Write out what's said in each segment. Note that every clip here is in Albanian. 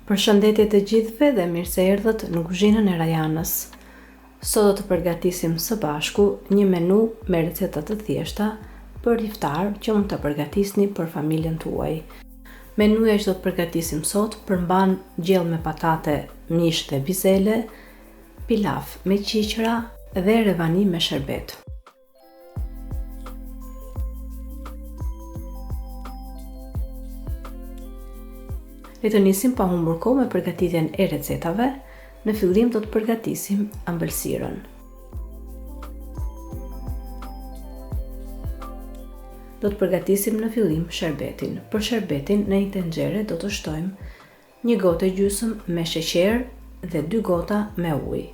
Përshëndetje të gjithëve dhe mirë se erdhët në kuzhinën e Rajanës. Sot do të përgatisim së bashku një menu me receta të thjeshta për iftar që mund të përgatisni për familjen tuaj. Menuja që do të përgatisim sot përmban gjell me patate, mish dhe bizele, pilaf me qiqra dhe revani me sherbet. Le të nisim pa humbur kohë me përgatitjen e recetave. Në fillim do të përgatisim ëmbëlsirën. Do të përgatisim në fillim sherbetin. Për sherbetin në një tenxhere do të shtojmë 1 gotë gjysmë me sheqer dhe 2 gota me ujë.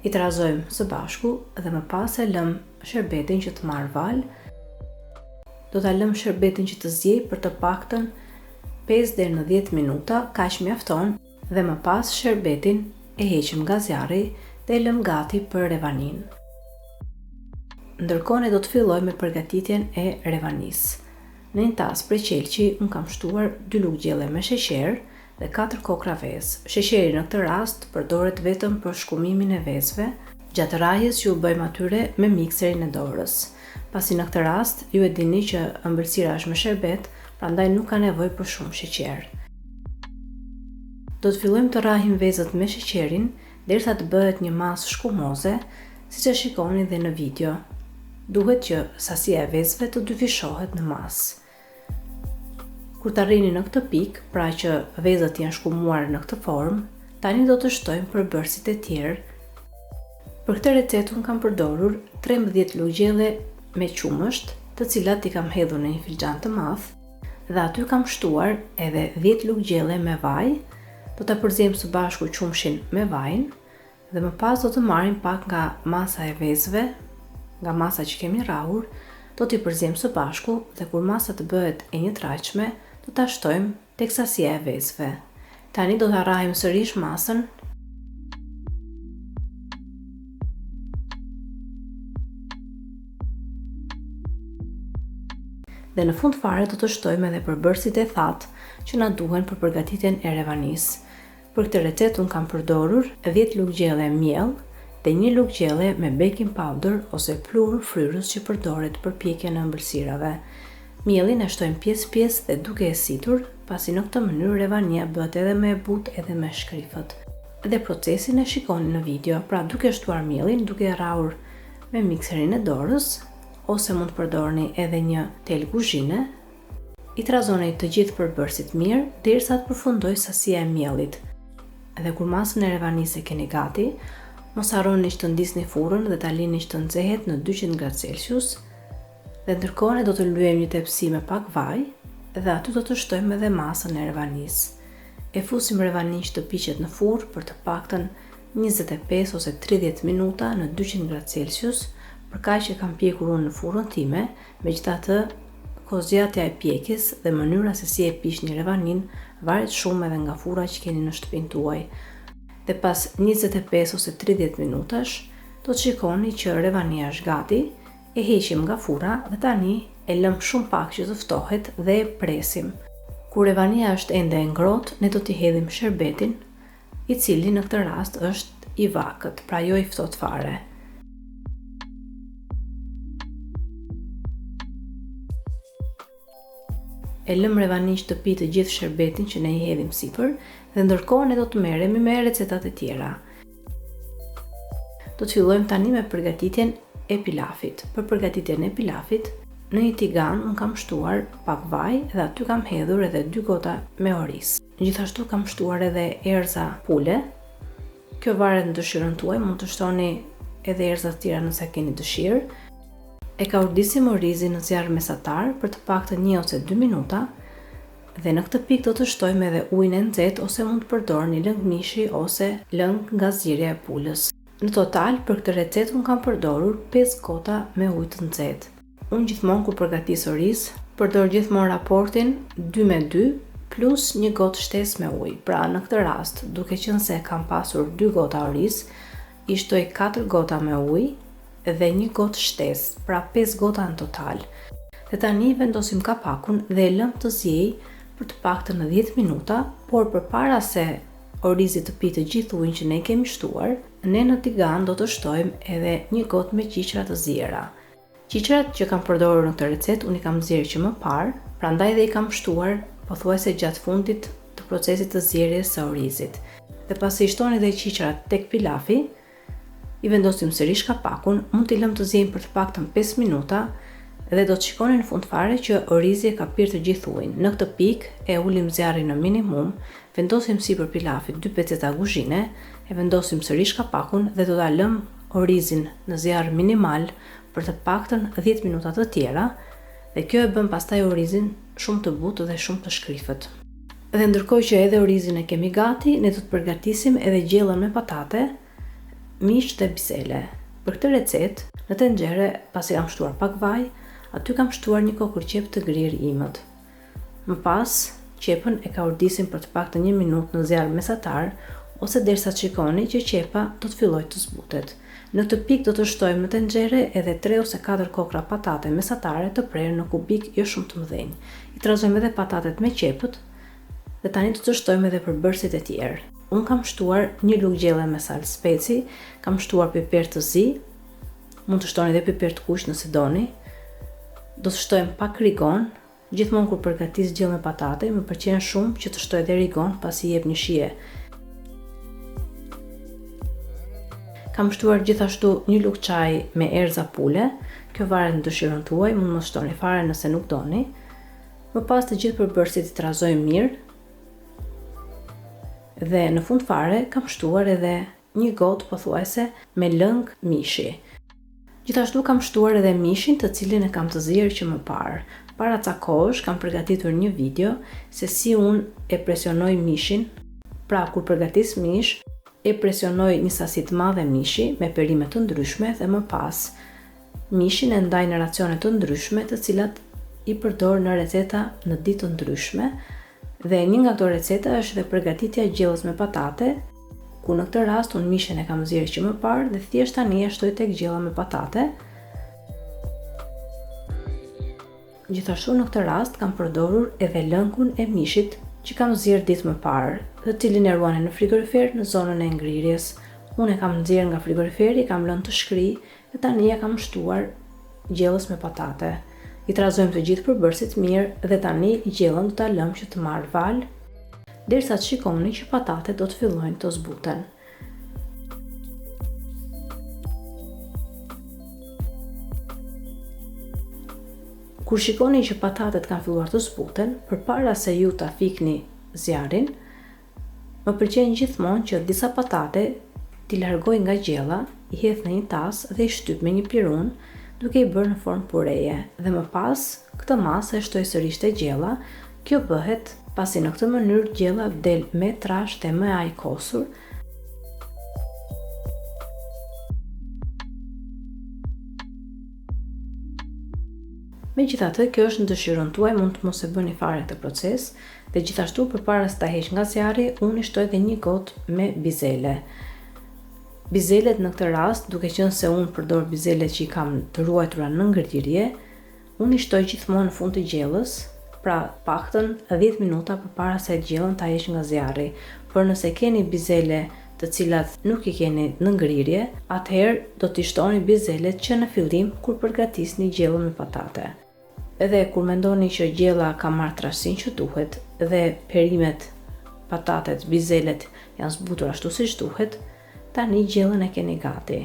I trazojmë së bashku dhe më pas e lëm sherbetin që të marrë val. Do ta lëm sherbetin që të zjej për të paktën 5 deri në 10 minuta, kaq mjafton, dhe më pas sherbetin e heqim nga zjarri dhe e lëm gati për revanin. Ndërkohë ne do të filloj me përgatitjen e revanis. Në një tas prej qelçi unë kam shtuar 2 lugë gjelle me sheqer dhe 4 kokra vezë. Sheqeri në këtë rast përdoret vetëm për shkumimin e vezëve, gjatë rrahjes që u bëjmë atyre me mikserin e dorës. Pasi në këtë rast ju e dini që ëmbëlsira është me sherbet, prandaj nuk ka nevojë për shumë sheqer. Do të fillojmë të rrahim vezët me sheqerin derisa të bëhet një masë shkumoze, siç e shikoni dhe në video. Duhet që sasia e vezëve të dyfishohet në masë. Kur të arrini në këtë pikë, pra që vezët janë shkumuar në këtë formë, tani do të shtojmë përbërësit e tjerë. Për këtë recetë unë kam përdorur 13 lugë gjelle me qumësht, të cilat i kam hedhur në një filxhan të madh, dhe aty kam shtuar edhe 10 lugë gjelle me vaj. Do ta përzijmë së bashku qumshin me vajin dhe më pas do të marrim pak nga masa e vezëve, nga masa që kemi rrahur, do t'i përzijmë së bashku dhe kur masa të bëhet e njëtrajtshme, do ta shtojmë tek sasia e vezëve. Tani do ta rrahim sërish masën. Dhe në fund fare do të shtojmë edhe përbërësit e thatë që na duhen për përgatitjen e revanis. Për këtë recetë unë kam përdorur 10 lugë gjelle miell dhe 1 lugë gjelle me baking powder ose pluhur fryrës që përdoret për pjekjen e ëmbëlsirave. Miellin e shtojmë pjesë dhe duke e situr, pasi në këtë mënyrë revania bëhet edhe më e butë edhe me shkrifët. Dhe procesin e shikoni në video, pra duke shtuar miellin, duke e rrahur me mikserin e dorës, ose mund të përdorni edhe një tel kuzhine. I trazoni të gjithë përbërësit mirë derisa të përfundoj sasia e miellit. Dhe kur masën e revanisë e keni gati, mos harroni që të ndisni furrën dhe ta lini që të nxehet në 200°C. Dhe ndërkohë ne do të lyejmë një tepsi me pak vaj dhe aty do të shtojmë edhe masën e revanisë. E fusim revanin që të piqet në furrë për të paktën 25 ose 30 minuta në 200°C, për kaq që kam pjekur unë në furrën time. Megjithatë, kozgjatja e pjekjes dhe mënyra se si e piqni revanin varet shumë edhe nga furra që keni në shtëpinë tuaj. Dhe pas 25 ose 30 minutash, do të shikoni që revania është gati, e heqim nga furra dhe tani e lëm shumë pak që të ftohet dhe e presim. Kur revania është ende e ngrohtë, ne do t'i hedhim sherbetin, i cili në këtë rast është i vakët, pra jo i ftohtë fare. E lëm revanin që të pi të gjithë sherbetin që ne i hedhim sipër dhe ndërkohë ne do të merremi me recetat e tjera. Do të fillojmë tani me përgatitjen e pilafit. Për përgatitjen e pilafit, në një tigan unë kam shtuar pak vaj dhe aty kam hedhur edhe 2 gota me orizë. Gjithashtu kam shtuar edhe erza pule. Kjo varet në dëshirën tuaj, mund të shtoni edhe erza të tjera nëse keni dëshirë. E kaurdisim orizin në zjarr mesatar për të paktën 1 ose 2 minuta dhe në këtë pikë do të shtojmë edhe ujin e nxehtë ose mund të përdorni lëng mishi ose lëng nga zgjirja e pulës. Në total për këtë recetë unë kam përdorur 5 gota me ujë të nxehtë. Unë gjithmonë kur përgatis oriz, përdor gjithmonë raportin 2:2 plus 1 gotë shtesë me ujë. Pra në këtë rast, duke qenë se kam pasur 2 gota oriz, i shtoj 4 gota me ujë dhe 1 gotë shtesë, pra 5 gota në total. Dhe tani vendosim kapakun dhe e lëm të zjej për të paktën në 10 minuta, por përpara se orizi të pi të gjithë ujin që ne kemi shtuar, ne në tigan do të shtojmë edhe një gotë me qiqra të ziera. Qiqrat që kam përdorur në këtë recetë unë i kam zierë që më parë, prandaj dhe i kam shtuar pothuajse gjatë fundit të procesit të zierjes së orizit. Dhe pasi i shtoni dhe qiqrat tek pilafi, i vendosim sërish kapakun, mund t'i lëm të ziejnë për të paktën 5 minuta dhe do të shikoni në fund fare që orizi e ka pirë të gjithë ujin. Në këtë pikë e ulim zjarrin në minimum, vendosim sipër pilafit 2 peceta kuzhine, e vendosim sërish kapakun dhe do ta lëm orizin në zjarr minimal për të paktën 10 minuta të tjera, dhe kjo e bën pastaj orizin shumë të butë dhe shumë të shkrifët. Dhe ndërkohë që edhe orizin e kemi gati, ne do të përgatisim edhe gjellën me patate, mish dhe bizele. Për këtë recetë, në tenxhere, pasi kam shtuar pak vaj, aty kam shtuar një kokër qep të grirë imët. Më pas, qepën e ka urdisim për të paktën 1 minutë në zjarr mesatar, ose derisa të shikoni që qepa do të fillojë të zbutet. Në këtë pikë do të shtojmë në tenxhere edhe 3 ose 4 kokra patate mesatare të prerë në kubik jo shumë të mëdhenj. I trazojmë edhe patatet me qepët dhe tani do të shtojmë edhe përbërësit e tjerë. Unë kam shtuar një lugë gjelle me salcë speci, kam shtuar piper të zi, mund të shtoni edhe piper të kuq nëse doni. Do të shtojmë pak rigon, gjithmonë kur përgatis gjellë me patate, më pëlqen shumë që të shtoj edhe rigon pasi jep një shije. Kam shtuar gjithashtu një lugë çaj me erëza pule, kjo varet në dëshirën tuaj, mund mos shtoni fare nëse nuk doni. Më pas të gjithë përbërësit i trazojmë mirë. Dhe në fund fare kam shtuar edhe një gotë pothuajse me lëng mishi. Gjithashtu kam shtuar edhe mishin të cilin e kam të zier që më parë. Para ca kohësh kam përgatitur një video se si unë e presionoj mishin. Pra kur përgatis mish, e presionoj një sasi të madhe mishi me perime të ndryshme dhe më pas mishin e ndaj në racione të ndryshme të cilat i përdor në receta në ditë të ndryshme. Dhe një nga këto receta është dhe përgatitja e gjellës me patate, ku në këtë rast unë mishin e kam zierë që më parë dhe thjesht tani e shtoj tek gjella me patate. Gjithashtu në këtë rast kam përdorur edhe lëngun e mishit që kam zierë ditë më parë, të cilin e ruani në frigorifer në zonën e ngrirjes. Unë e kam nxjerrë nga frigoriferi, kam lënë të shkri dhe tani e kam shtuar gjellës me patate. I trazojmë të gjithë përbërësit mirë dhe tani gjellën do ta lëmë që të marrë val, derisa të shikoni që patatet do të fillojnë të zbuten. Kur shikoni që patatet kanë filluar të zbuten, përpara se ju ta fikni zjarrin, më pëlqen gjithmonë që disa patate t'i largoj nga gjella, i hedh në një tas dhe i shtyp me një pirun, duke i bërë në formë pureje, dhe më pas këtë masë e shtoj sërish te gjella. Kjo bëhet pasi në këtë mënyrë gjella del me trasht e me aj kosur. Megjithatë, kjo është në dëshirën tuaj, mund të mos e bëni fare këtë proces, dhe gjithashtu përpara se ta heq nga zjarri, unë i shtoj edhe një gotë me bizele. Bizelet në këtë rast, duke qenë se unë përdor bizelet që i kam të ruajtura në ngrirje, unë i shtoj gjithmonë në fund të gjellës, pra paktën 10 minuta përpara se gjellën ta heq nga zjarri. Por nëse keni bizele të cilat nuk i keni në ngrirje, atëherë do t'i shtoni bizelet që në fillim kur përgatisni gjellën me patate. Edhe kur mendoni që gjella ka marrë trashësinë që duhet dhe perimet, patatet, bizelet janë zbutur ashtu siç duhet, tani gjellën e keni gati.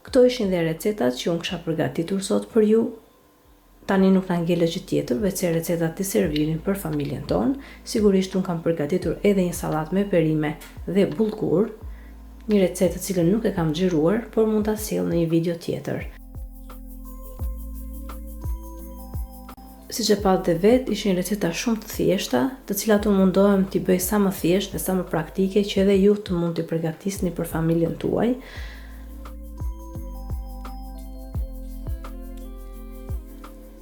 Këto ishin dhe recetat që unë kisha përgatitur sot për ju. Tani nuk na ngjelet gjë tjetër veçse recetat të servirin për familjen tonë. Sigurisht unë kam përgatitur edhe një sallatë me perime dhe bullgur, një recetë të cilën nuk e kam xhiruar, por mund ta sjell në një video tjetër. Siç e patë vetë, ishin receta shumë të thjeshta, të cilat unë mundohem t'i bëj sa më thjesht dhe sa më praktike që edhe ju të mund t'i përgatisni për familjen tuaj.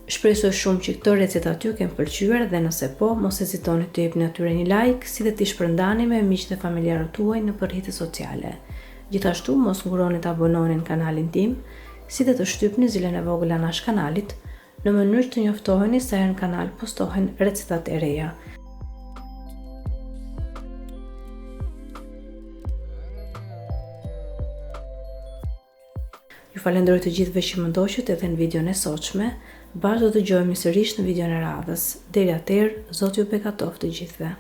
Shpresoj shumë që këto receta t'ju kenë pëlqyer dhe nëse po, mos hezitoni të jepni atyre një like, si dhe t'i shpërndani me miqtë e familjarët tuaj në rrjetet sociale. Gjithashtu, mos nguroni të abononi në kanalin tim, si dhe të shtypni zilën e vogël anash kanalit, në mënyrë që të njoftoheni sa herë në kanal postohen recetat e reja. Ju falenderoj të gjithëve që më ndoqët edhe në videon e sotshme. Bashkë do të dëgjohemi sërish në videon e radhës. Deri atëherë, Zoti ju bekatoft të gjithëve.